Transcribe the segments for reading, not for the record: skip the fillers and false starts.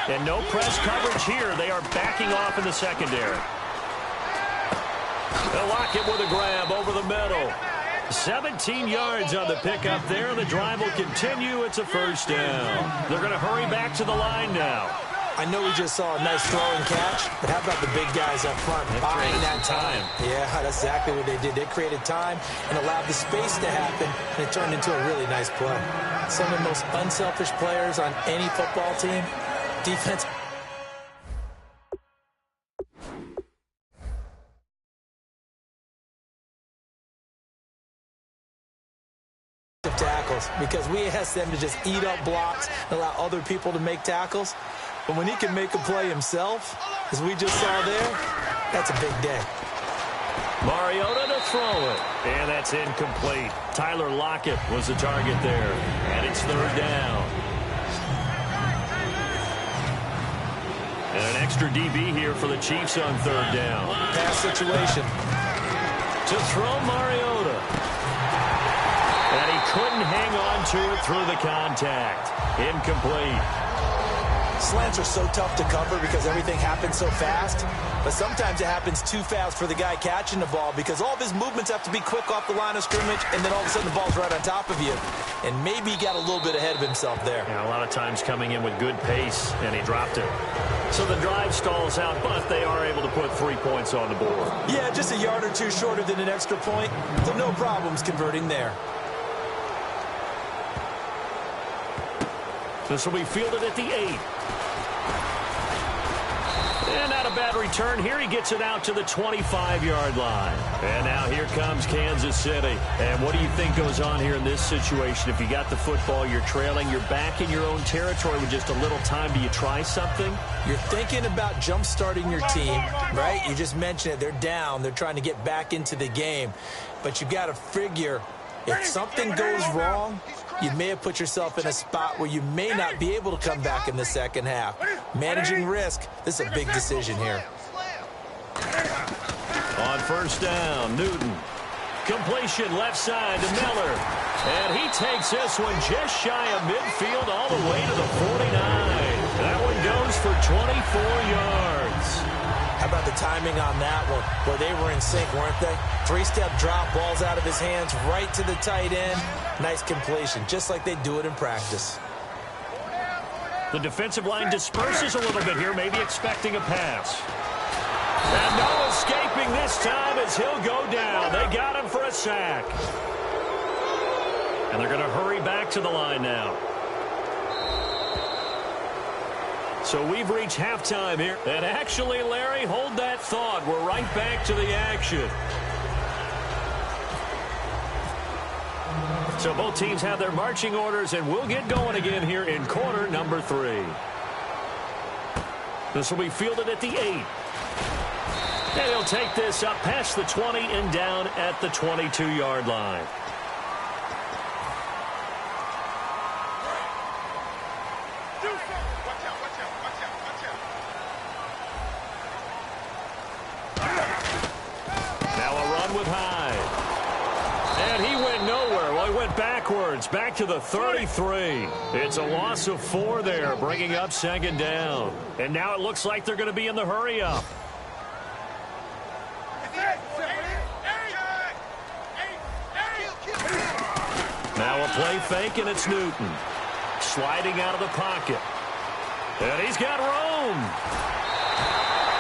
And no press coverage here. They are backing off in the secondary. They'll lock it with a grab over the middle. 17 yards on the pickup there. The drive will continue. It's a first down. They're going to hurry back to the line now. I know we just saw a nice throw and catch, but how about the big guys up front buying that time? Yeah, that's exactly what they did. They created time and allowed the space to happen, and it turned into a really nice play. Some of the most unselfish players on any football team, defense. Tackles, because we asked them to just eat up blocks and allow other people to make tackles. But when he can make a play himself, as we just saw there, that's a big day. Mariota to throw it, and that's incomplete. Tyler Lockett was the target there, and it's third down. And an extra DB here for the Chiefs on third down. Pass situation. To throw Mariota. And he couldn't hang on to it through the contact. Incomplete. Slants are so tough to cover because everything happens so fast. But sometimes it happens too fast for the guy catching the ball because all of his movements have to be quick off the line of scrimmage, and then all of a sudden the ball's right on top of you. And maybe he got a little bit ahead of himself there. Yeah, a lot of times coming in with good pace, and he dropped it. So the drive stalls out, but they are able to put 3 points on the board. Yeah, just a yard or two shorter than an extra point, so no problems converting there. This will be fielded at the 8. And not a bad return here. He gets it out to the 25-yard line. And now here comes Kansas City. And what do you think goes on here in this situation? If you got the football, you're trailing, you're back in your own territory with just a little time. Do you try something? You're thinking about jump-starting your team, right? You just mentioned it. They're down. They're trying to get back into the game. But you got to figure if something goes wrong, you may have put yourself in a spot where you may not be able to come back in the second half. Managing risk, this is a big decision here. On first down, Newton. Completion left side to Miller. And he takes this one just shy of midfield all the way to the 49. That one goes for 24 yards. How about the timing on that one? Where they were in sync, weren't they? Three-step drop, balls out of his hands, right to the tight end. Nice completion, just like they do it in practice. The defensive line disperses a little bit here, maybe expecting a pass. And no escaping this time as he'll go down. They got him for a sack. And they're going to hurry back to the line now. So we've reached halftime here. And actually, Larry, hold that thought. We're right back to the action. So both teams have their marching orders, and we'll get going again here in quarter number 3. This will be fielded at the 8. And he'll take this up past the 20 and down at the 22-yard line. Back to the 33. It's a loss of 4 there, bringing up second down. And now it looks like they're going to be in the hurry-up. Now a play fake, and it's Newton. Sliding out of the pocket. And he's got room.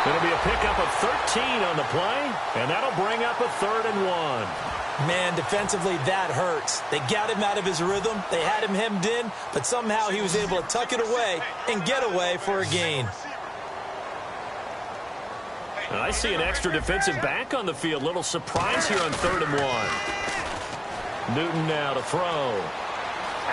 It'll be a pickup of 13 on the play, and that'll bring up a 3rd and 1. Man, defensively, that hurts. They got him out of his rhythm. They had him hemmed in, but somehow he was able to tuck it away and get away for a gain. I see an extra defensive back on the field. Little surprise here on 3rd and 1. Newton now to throw.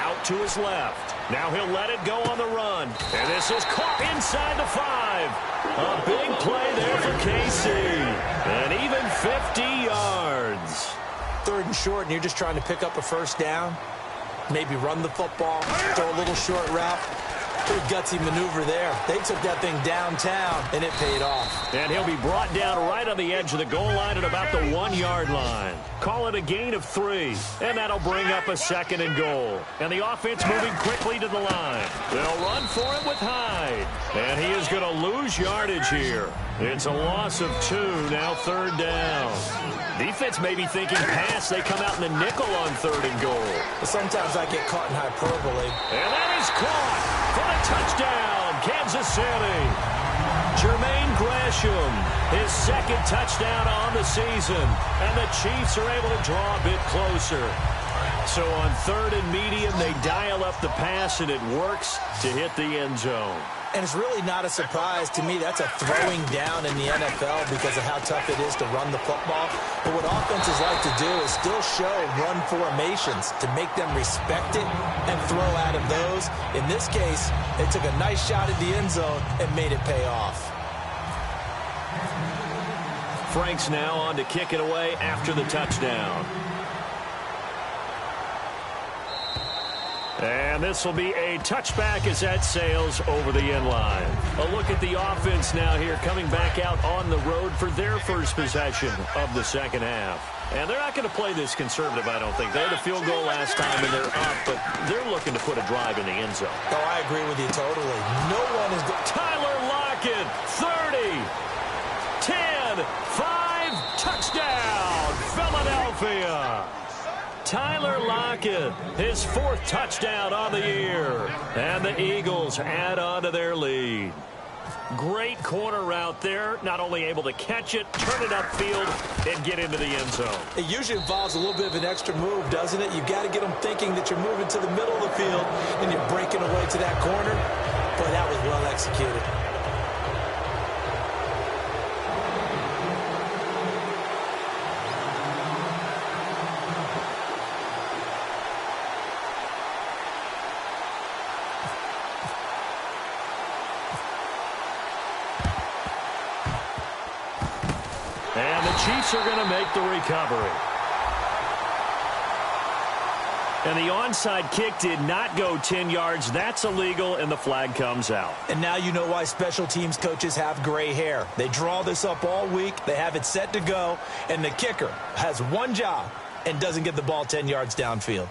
Out to his left. Now he'll let it go on the run. And this is caught inside the 5. A big play there for KC. And even 50 yards. 3rd and short, and you're just trying to pick up a first down. Maybe run the football, throw a little short route. Pretty gutsy maneuver there. They took that thing downtown, and it paid off. And he'll be brought down right on the edge of the goal line at about the 1-yard line. Call it a gain of 3, and that'll bring up a 2nd and goal. And the offense moving quickly to the line. They'll run for it with Hyde. And he is going to lose yardage here. It's a loss of 2, now 3rd down. Defense may be thinking pass. They come out in the nickel on 3rd and goal. But sometimes I get caught in hyperbole. And that is caught for the touchdown, Kansas City. Jermaine Gresham, his 2nd touchdown on the season. And the Chiefs are able to draw a bit closer. So on 3rd and medium, they dial up the pass, and it works to hit the end zone. And it's really not a surprise to me. That's a throwing down in the NFL because of how tough it is to run the football. But what offenses like to do is still show run formations to make them respect it and throw out of those. In this case, they took a nice shot at the end zone and made it pay off. Franks now on to kick it away after the touchdown. And this will be a touchback as that sails over the end line. A look at the offense now here coming back out on the road for their first possession of the 2nd half. And they're not going to play this conservative, I don't think. They had a field goal last time, and they're up, but they're looking to put a drive in the end zone. Oh, I agree with you totally. No one is... Tyler Lockett, 30, 10, 5, touchdown, Philadelphia. Tyler Lockett, his 4th touchdown on the year. And the Eagles add on to their lead. Great corner route there. Not only able to catch it, turn it upfield, and get into the end zone. It usually involves a little bit of an extra move, doesn't it? You've got to get them thinking that you're moving to the middle of the field and you're breaking away to that corner. Boy, that was well executed. And the Chiefs are going to make the recovery. And the onside kick did not go 10 yards. That's illegal, and the flag comes out. And now you know why special teams coaches have gray hair. They draw this up all week. They have it set to go, and the kicker has one job and doesn't get the ball 10 yards downfield.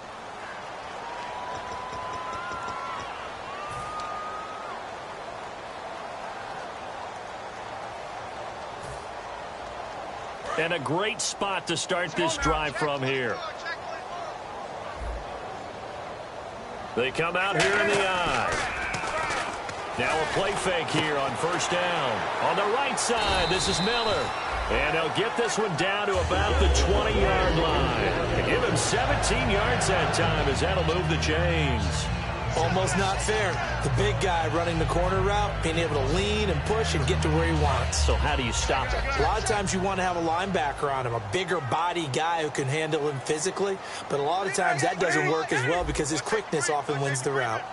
And a great spot to start this drive from here. They come out here in the eye. Now a play fake here on 1st down. On the right side, this is Miller. And they'll get this one down to about the 20-yard line. And give him 17 yards that time as that'll move the chains. Almost not fair. The big guy running the corner route, being able to lean and push and get to where he wants. So how do you stop it? A lot of times you want to have a linebacker on him, a bigger body guy who can handle him physically. But a lot of times that doesn't work as well because his quickness often wins the route.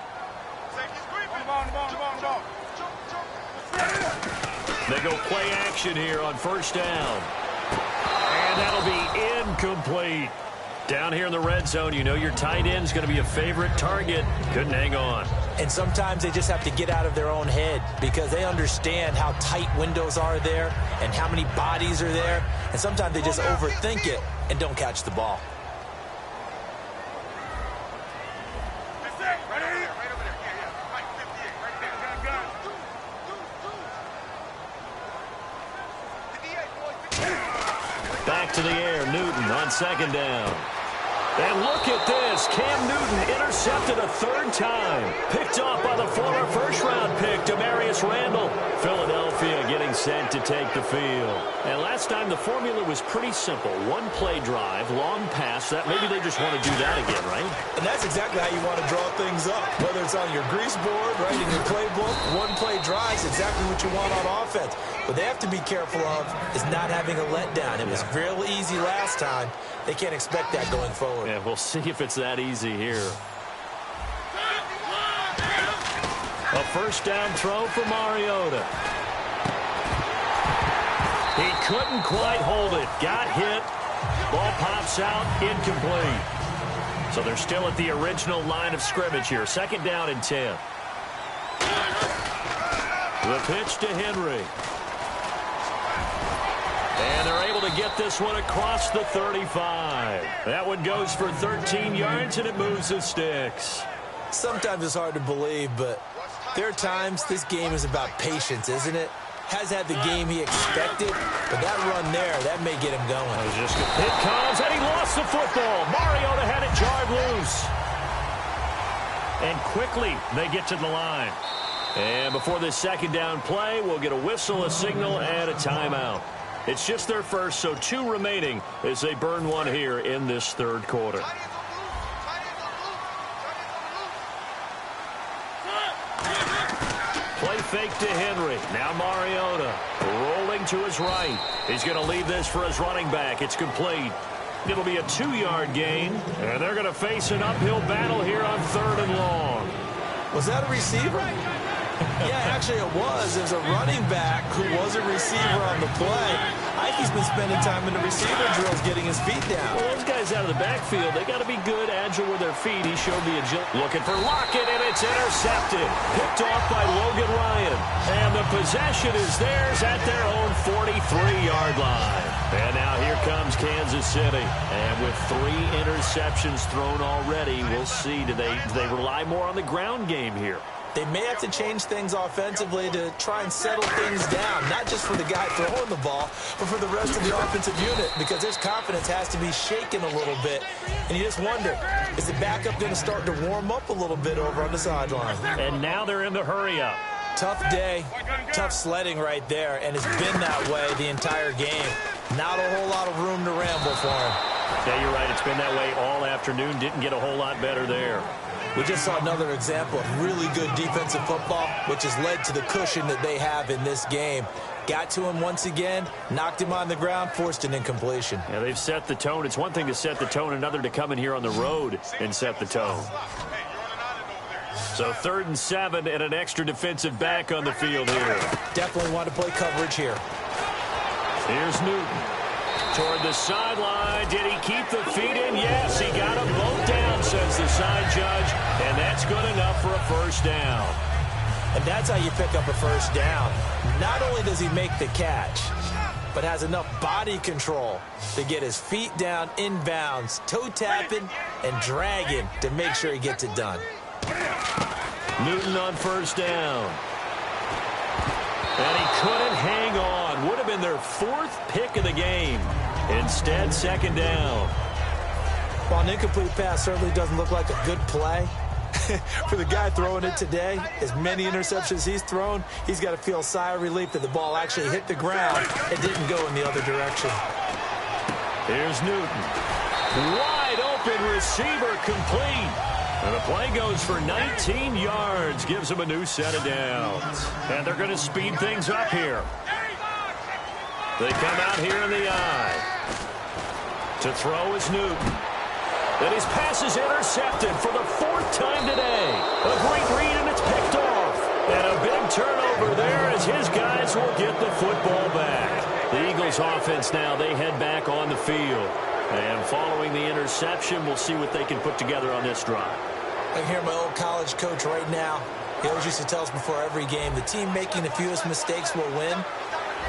They go play action here on 1st down. And that'll be incomplete. Down here in the red zone, you know your tight end's going to be a favorite target. Couldn't hang on. And sometimes they just have to get out of their own head because they understand how tight windows are there and how many bodies are there. And sometimes they just overthink it and don't catch the ball. Back to the air, Newton on 2nd down. And look at this. Cam Newton intercepted a 3rd time. Picked off by the former first-round pick, Demarius Randall. Philadelphia getting set to take the field. And last time the formula was pretty simple. One play drive, long pass. That maybe they just want to do that again, right? And that's exactly how you want to draw things up. Whether it's on your grease board, right, in your playbook, one play drive is exactly what you want on offense. What they have to be careful of is not having a letdown. It was real easy last time. They can't expect that going forward. Yeah, we'll see if it's that easy here. A 1st down throw for Mariota. He couldn't quite hold it. Got hit. Ball pops out. Incomplete. So they're still at the original line of scrimmage here. 2nd down and 10. The pitch to Henry. And they're able to get this one across the 35. That one goes for 13 yards, and it moves the sticks. Sometimes it's hard to believe, but there are times this game is about patience, isn't it? Has had the game he expected, but that run there, that may get him going. Hit comes, and he lost the football. Mariota had it jarred loose. And quickly, they get to the line. And before this second down play, we'll get a whistle, a signal, and a timeout. It's just their first, so 2 remaining as they burn one here in this third quarter. Play fake to Henry. Now Mariota rolling to his right. He's going to leave this for his running back. It's complete. It'll be a 2-yard gain, and they're going to face an uphill battle here on 3rd and long. Was that a receiver? Yeah, actually it was. There's a running back who was a receiver on the play. Ike's been spending time in the receiver drills getting his feet down. Well, those guys out of the backfield, they got to be good, agile with their feet. He showed the agility. Looking for Lockett, and it's intercepted. Picked off by Logan Ryan. And the possession is theirs at their own 43-yard line. And now here comes Kansas City. And with 3 interceptions thrown already, we'll see. Do they rely more on the ground game here? They may have to change things offensively to try and settle things down, not just for the guy throwing the ball, but for the rest of the offensive unit, because his confidence has to be shaken a little bit. And you just wonder, is the backup going to start to warm up a little bit over on the sideline? And now they're in the hurry-up. Tough day, tough sledding right there, and it's been that way the entire game. Not a whole lot of room to ramble for him. Yeah, you're right. It's been that way all afternoon. Didn't get a whole lot better there. We just saw another example of really good defensive football, which has led to the cushion that they have in this game. Got to him once again, knocked him on the ground, forced an incompletion. Yeah, they've set the tone. It's one thing to set the tone, another to come in here on the road and set the tone. So 3rd and 7 and an extra defensive back on the field here. Definitely want to play coverage here. Here's Newton. Toward the sideline. Did he keep the feet in? Yes, he got them both down, says the side judge. And that's good enough for a first down. And that's how you pick up a first down. Not only does he make the catch, but has enough body control to get his feet down inbounds, toe-tapping and dragging to make sure he gets it done. Newton on first down. And he couldn't hang on. Would have been their 4th pick of the game. Instead, 2nd down. While an incomplete pass certainly doesn't look like a good play, for the guy throwing it today, as many interceptions he's thrown, he's got to feel a sigh of relief that the ball actually hit the ground and didn't go in the other direction. Here's Newton. Wide open receiver complete. And the play goes for 19 yards, gives him a new set of downs. And they're going to speed things up here. They come out here in the eye. To throw is Newton. And his pass is intercepted for the 4th time today. A great read, and it's picked off. And a big turnover there as his guys will get the football back. The Eagles offense now, they head back on the field. And following the interception, we'll see what they can put together on this drive. I can hear my old college coach right now. He always used to tell us before every game, the team making the fewest mistakes will win.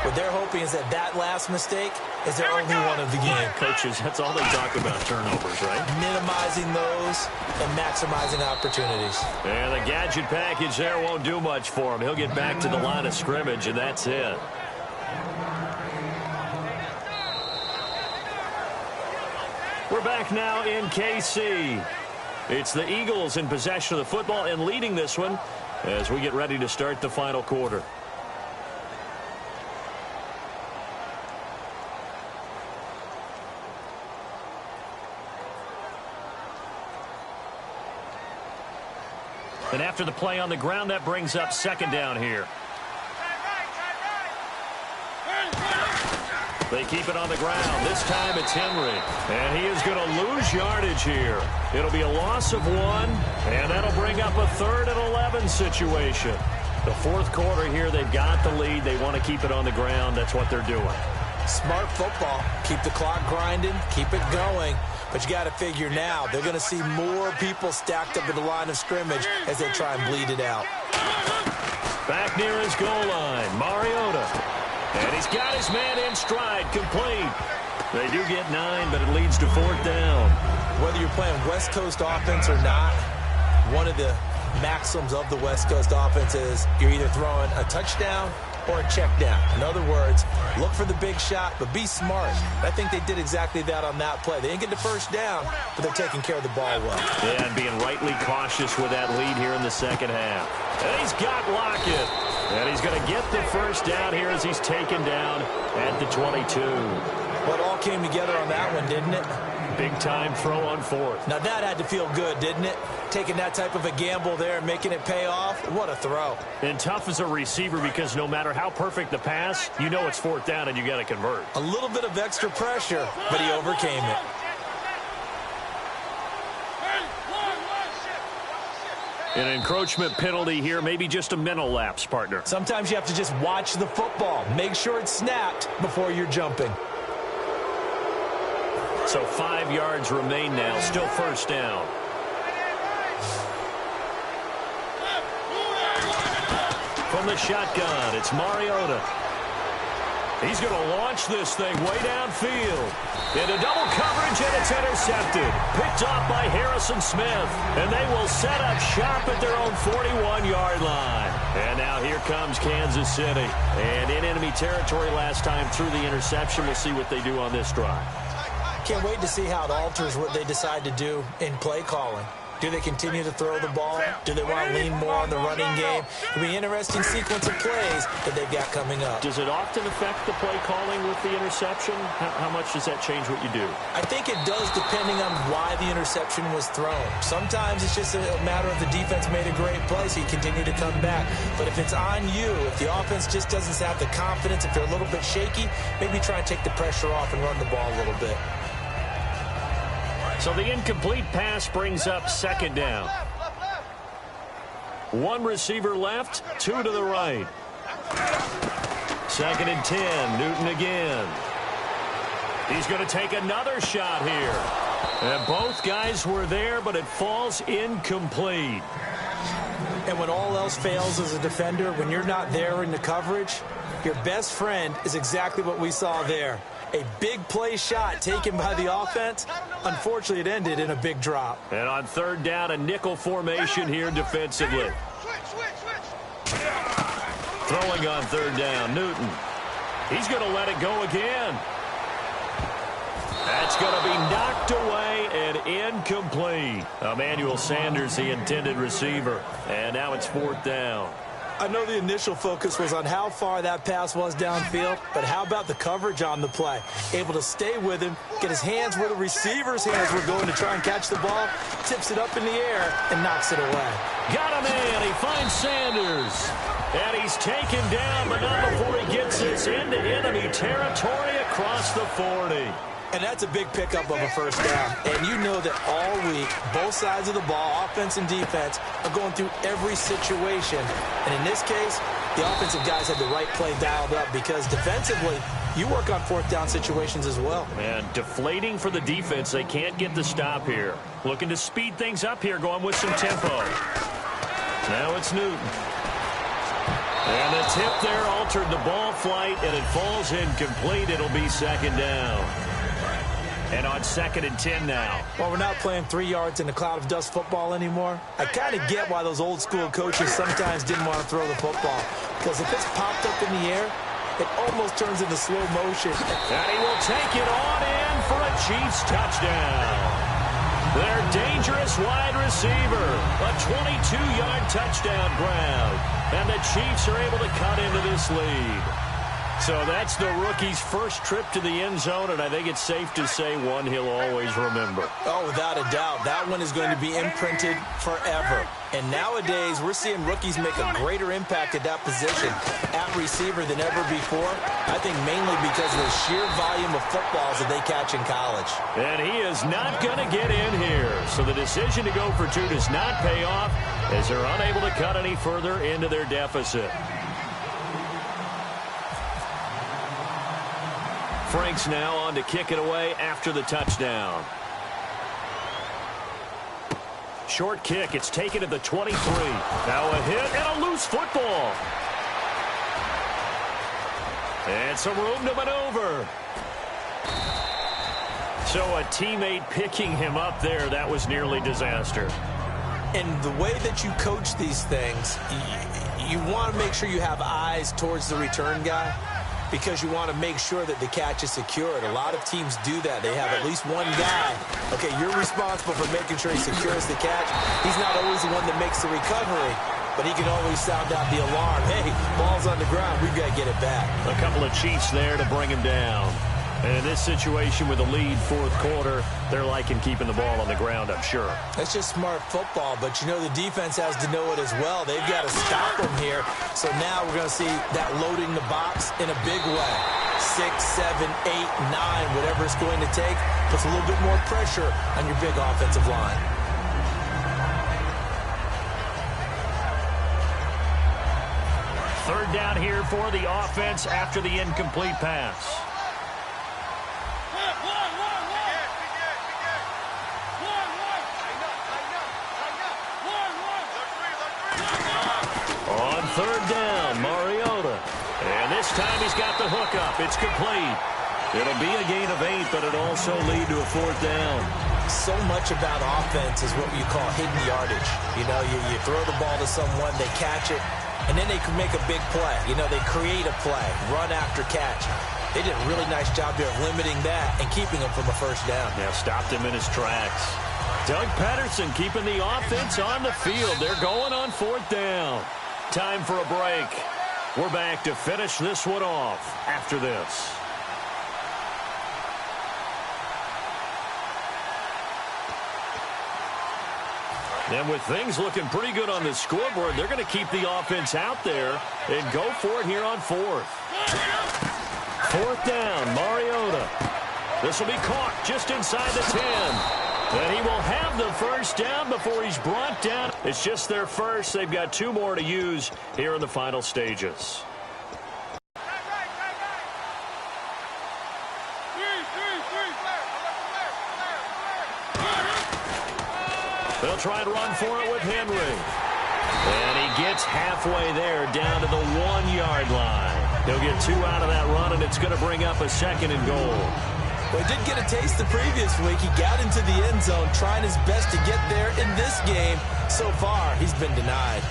What they're hoping is that last mistake is their only one of the game. Coaches, that's all they talk about, turnovers, right? Minimizing those and maximizing opportunities. And the gadget package there won't do much for him. He'll get back to the line of scrimmage, and that's it. We're back now in KC. It's the Eagles in possession of the football and leading this one as we get ready to start the final quarter. And after the play on the ground, that brings up 2nd down here. They keep it on the ground. This time it's Henry. And he is going to lose yardage here. It'll be a loss of 1, and that'll bring up a 3rd and 11 situation. The 4th quarter here, they've got the lead. They want to keep it on the ground. That's what they're doing. Smart football. Keep the clock grinding. Keep it going. But you got to figure now, they're going to see more people stacked up at the line of scrimmage as they try and bleed it out. Back near his goal line, Mariota. And he's got his man in stride, complete. They do get 9, but it leads to 4th down. Whether you're playing West Coast offense or not, one of the maxims of the West Coast offense is you're either throwing a touchdown or a check down. In other words, look for the big shot, but be smart. I think they did exactly that on that play. They didn't get the first down, but they're taking care of the ball well. Yeah, and being rightly cautious with that lead here in the second half. And he's got Lockett. And he's going to get the first down here as he's taken down at the 22. Well, it all came together on that one, didn't it? Big-time throw on 4th. Now, that had to feel good, didn't it? Taking that type of a gamble there and making it pay off. What a throw. And tough as a receiver because no matter how perfect the pass, you know it's 4th down and you got to convert. A little bit of extra pressure, but he overcame it. An encroachment penalty here, maybe just a mental lapse, partner. Sometimes you have to just watch the football. Make sure it's snapped before you're jumping. So 5 yards remain now, still first down. From the shotgun, it's Mariota. He's going to launch this thing way downfield. Into double coverage, and it's intercepted. Picked off by Harrison Smith. And they will set up shop at their own 41-yard line. And now here comes Kansas City. And in enemy territory last time through the interception. We'll see what they do on this drive. Can't wait to see how it alters what they decide to do in play calling. Do they continue to throw the ball? Do they want to lean more on the running game? It'll be an interesting sequence of plays that they've got coming up. Does it often affect the play calling with the interception? How much does that change what you do? I think it does depending on why the interception was thrown. Sometimes it's just a matter of the defense made a great play, so you continue to come back. But if it's on you, if the offense just doesn't have the confidence, if they're a little bit shaky, maybe try and take the pressure off and run the ball a little bit. So the incomplete pass brings up 2nd down. 1 receiver left, 2 to the right. 2nd and 10, Newton again. He's going to take another shot here. And both guys were there, but it falls incomplete. And when all else fails as a defender, when you're not there in the coverage, your best friend is exactly what we saw there. A big play shot taken by the offense. Unfortunately, it ended in a big drop. And on 3rd down, a nickel formation here defensively. Throwing on 3rd down, Newton. He's going to let it go again. That's going to be knocked away and incomplete. Emmanuel Sanders, the intended receiver. And now it's 4th down. I know the initial focus was on how far that pass was downfield, but how about the coverage on the play? Able to stay with him, get his hands where the receiver's hands were going to try and catch the ball, tips it up in the air, and knocks it away. Got him in. He finds Sanders. And he's taken down, but not before he gets this into enemy territory across the 40. And that's a big pickup of a first down. And you know that all week, both sides of the ball, offense and defense, are going through every situation. And in this case, the offensive guys had the right play dialed up because defensively, you work on 4th down situations as well. And deflating for the defense. They can't get the stop here. Looking to speed things up here, going with some tempo. Now it's Newton. And the tip there altered the ball flight, and it falls incomplete. It'll be 2nd down. And on 2nd and 10 now. Well, we're not playing 3 yards in a cloud of dust football anymore. I kind of get why those old school coaches sometimes didn't want to throw the football. Because if it's popped up in the air, it almost turns into slow motion. And he will take it on in for a Chiefs touchdown. Their dangerous wide receiver. A 22-yard touchdown grab. And the Chiefs are able to cut into this lead. So that's the rookie's first trip to the end zone, and I think it's safe to say one he'll always remember. Oh, without a doubt. That one is going to be imprinted forever. And nowadays, we're seeing rookies make a greater impact at that position at receiver than ever before. I think mainly because of the sheer volume of footballs that they catch in college. And he is not going to get in here. So the decision to go for 2 does not pay off as they're unable to cut any further into their deficit. Franks now on to kick it away after the touchdown. Short kick. It's taken to the 23. Now a hit and a loose football. And some room to maneuver. So a teammate picking him up there, that was nearly disaster. And the way that you coach these things, you want to make sure you have eyes towards the return guy because you want to make sure that the catch is secured. A lot of teams do that. They have at least one guy. Okay, you're responsible for making sure he secures the catch. He's not always the one that makes the recovery, but he can always sound out the alarm. Hey, ball's on the ground. We've got to get it back. A couple of Chiefs there to bring him down. And in this situation with a lead fourth quarter, they're liking keeping the ball on the ground, I'm sure. That's just smart football, but you know the defense has to know it as well. They've got to stop them here. So now we're going to see that loading the box in a big way. 6, 7, 8, 9, whatever it's going to take, puts a little bit more pressure on your big offensive line. Third down here for the offense after the incomplete pass. On third down, Mariota. And this time he's got the hook up. It's complete. It'll be a gain of 8, but it'll also lead to a fourth down. So much about offense is what you call hidden yardage. You know, you throw the ball to someone, they catch it, and then they can make a big play. You know, they create a play, run after catch. They did a really nice job there of limiting that and keeping him from a first down. Yeah, stopped him in his tracks. Doug Patterson keeping the offense on the field. They're going on fourth down. Time for a break. We're back to finish this one off after this. And with things looking pretty good on the scoreboard, they're going to keep the offense out there and go for it here on fourth. Fourth down, Mariota. This will be caught just inside the 10. And he will have the first down before he's brought down. It's just their first. They've got 2 more to use here in the final stages. They'll try and run for it with Henry. And he gets halfway there down to the 1-yard line. He'll get 2 out of that run, and it's going to bring up a second and goal. Well, he did get a taste the previous week. He got into the end zone, trying his best to get there in this game. So far, he's been denied.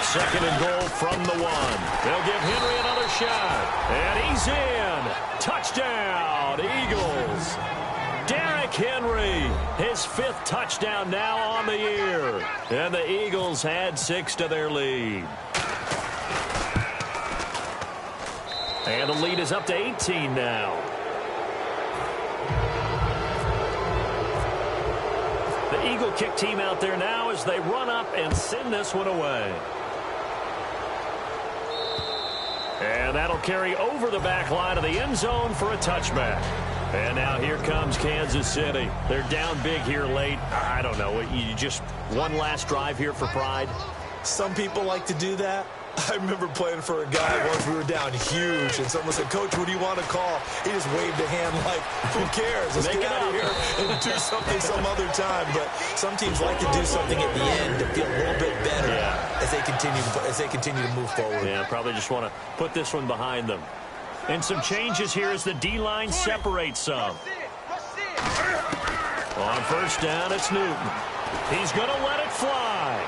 Second and goal from the 1. They'll give Henry another shot. And he's in. Touchdown, Eagles. Derrick Henry, his 5th touchdown now on the year. And the Eagles add 6 to their lead. And the lead is up to 18 now. The Eagle kick team out there now as they run up and send this one away. And that'll carry over the back line of the end zone for a touchback. And now here comes Kansas City. They're down big here late. I don't know. You just one last drive here for pride? Some people like to do that. I remember playing for a guy once. We were down huge, and someone said, "Coach, what do you want to call?" He just waved a hand like, who cares? Let's get out of here and do something some other time. But some teams like to do something at the end to feel a little bit better as they continue to move forward. Yeah, probably just want to put this one behind them. And some changes here as the D-line separates some. On first down, it's Newton. He's going to let it fly.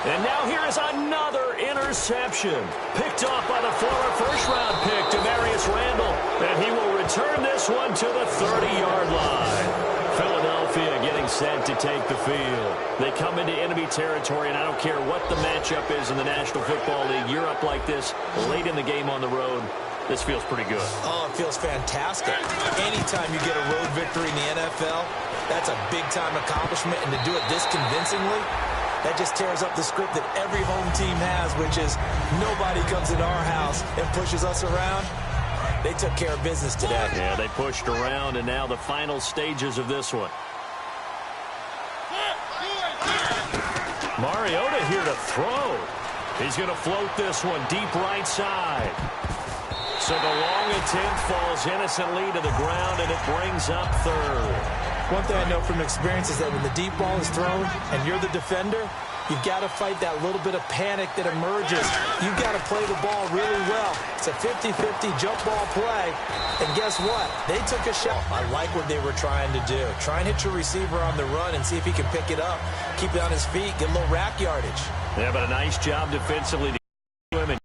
And now here is another interception. Picked off by the former first-round pick, Demarius Randall. And he will return this one to the 30-yard line. Philadelphia getting set to take the field. They come into enemy territory, and I don't care what the matchup is in the National Football League. You're up like this late in the game on the road. This feels pretty good. Oh, it feels fantastic. Anytime you get a road victory in the NFL, that's a big-time accomplishment. And to do it this convincingly, that just tears up the script that every home team has, which is nobody comes into our house and pushes us around. They took care of business today. Yeah, they pushed around, and now the final stages of this one. Mariota here to throw. He's going to float this one deep right side. So the long attempt falls innocently to the ground, and it brings up third. One thing I know from experience is that when the deep ball is thrown and you're the defender, you've got to fight that little bit of panic that emerges. You've got to play the ball really well. It's a 50-50 jump ball play. And guess what? They took a shot. I like what they were trying to do. Try and hit your receiver on the run and see if he can pick it up. Keep it on his feet, get a little rack yardage. Yeah, but a nice job defensively.